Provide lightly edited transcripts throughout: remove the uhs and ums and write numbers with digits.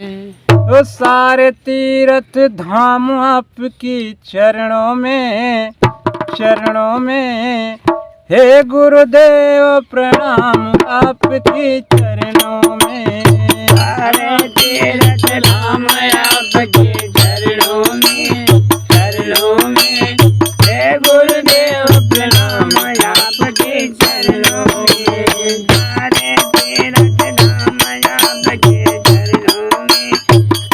वो सारे तीर्थ धाम आपकी चरणों में हे गुरुदेव प्रणाम आपकी चरणों में। सारे तीर्थ धाम आपके चरणों में हे गुरुदेव प्रणाम आपके चरणों में। सारे तीर्थ धाम आपके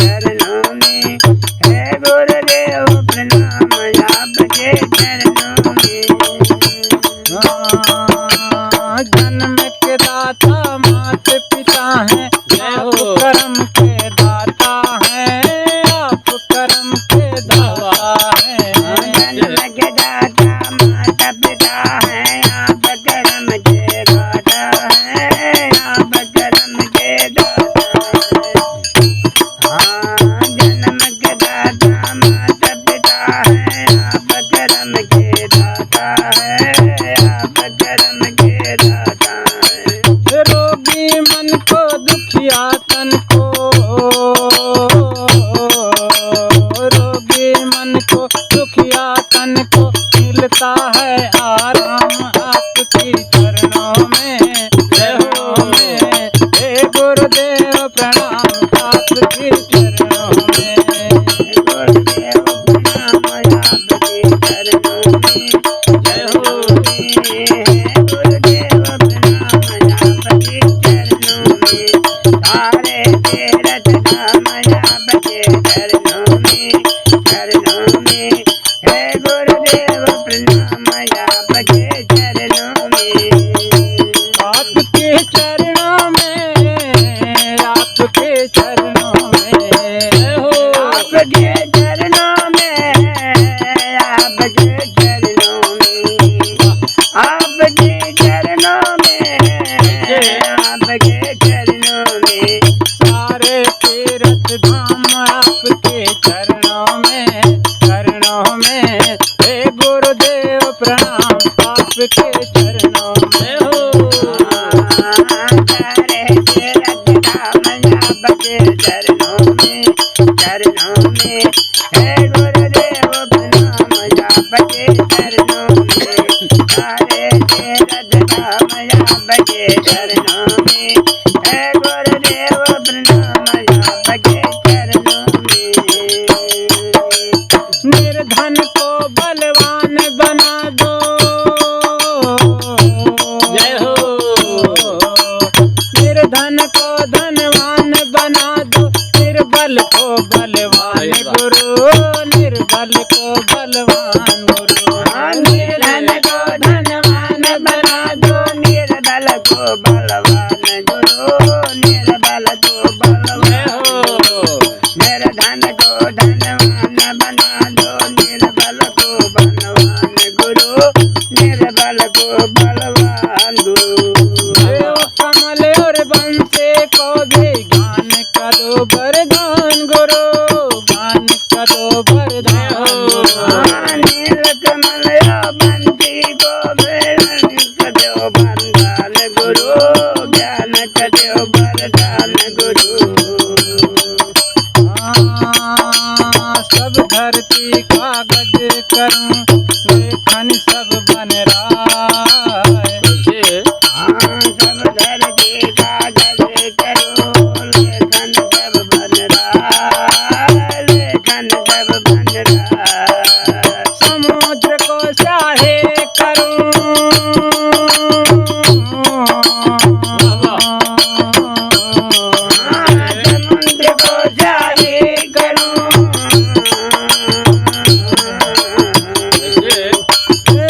चरणों में हे गुरुदेव प्रणाम आपके चरणों में। जन्म के दाता मात पिता हैं, आप कर्म के दाता हैं, आप कर्म के दाता हैं। जन्म के दाता माता पिता हैं, आप कर्म के दाता हैं, आप कर्म के दाता हैं। जन्म के दाता माता पिता हैं, आप कर्म के दाता हैं, आप कर्म के दाता हैं। रोगी मन को दुखिया तन को, रोगी मन को दुखिया तन को मिलता है आराम आपकी चरणों में। हे गुरुदेव प्रणाम आपकी चरणों में। गुरुदेव प्रणाम आपके चरणों में। जय हो गुरुदेव प्रणाम आपके चरणों में। सारे तीर्थ धाम आपके चरणों में हे गुरुदेव प्रणाम आपके चरणों में। आपके चरणों में, आपके चरणों में हो, आपके चरणों में, आपके चरणों में, आपके चरणों में, आपके चरणों में। सारे तीर्थ धाम आपके चरणों में हे गुरुदेव प्रणाम आपके चरणों में हो। सारे तीर्थ धाम आपके चरणों में हे गुरुदेव प्रणाम आपके चरणों में। सारे तीर्थ धाम आपके चरणों में हे गुरुदेव प्रणाम आपके चरणों में। निर्धन को बलवान बना दो, जय हो। निर्धन को धनवान बना दो, निर्बल को बलवान गुरु, निर्बल को बलवान गुरु। निर्धन को धनवान बना दो, निर्बल को बलवान गुरु, निर्बल को बलवान हो। निर्धन को धनवान बना दो, निर्बल को बलवान गुरु, निर्बल को बलवान गुरु। कमल और बंसे को भी ज्ञान करो वरदान गुरु, ज्ञान करो वरदान गुरु। नीलकमल बंसी को ज्ञान करो वरदान गुरु, ज्ञान करो वरदान गुरु। सब धरती कागज करूं, लेखन सब बन रहा है। सब धरती कागज करो, लेखन सब बन रहा, लेखन सब बन रहा। समुद्र को चाहे करूं, समुद्र को जारी करूं,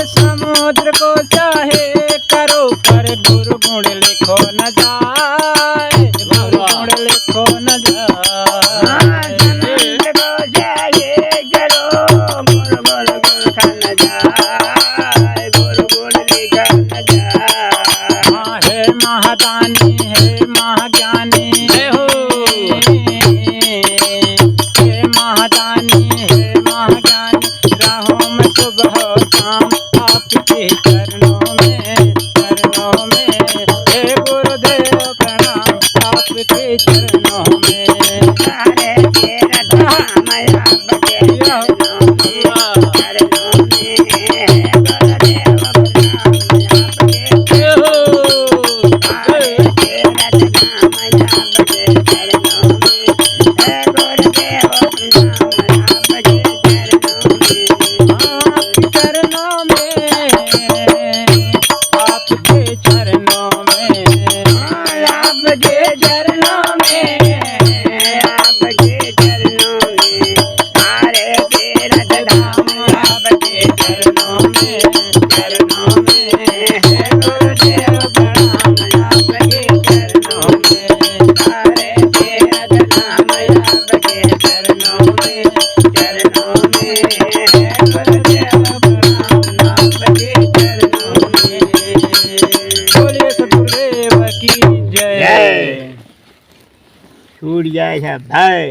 समुद्र को चाहे करो, पर गुरु गुण लिखो न जाए, गुरु गुण लिखो न जाए। समुद्र को जारी करो, गुरु गुण लिखा न जाए, गुरु गुण लिखा न जाए। हे महादानी हे महाज्ञानी हो, हे महादानी हे महाज्ञानी, राहों में सुबह शाम आपके चरणों में हे गुरुदेव प्रणाम आपके चरणों में। सारे तेरा धाम आपके चरणों में गुरुदेव प्रणाम आपके सारे तेरा धाम आपके चरणों में गुरुदेव प्रणाम आपके चरणों में आपके चरणों में आपके चरणों में आपके चरणों में सारे तीर्थ धाम आपके चरणों में गुरुदेव प्रणाम आपके चरणों में सारे तीर्थ धाम आपके चरणों में गुरुदेव प्रणाम आपके चरणों में। बोलिए सदगुरुदेव की जय। छूट जाए सब भाई।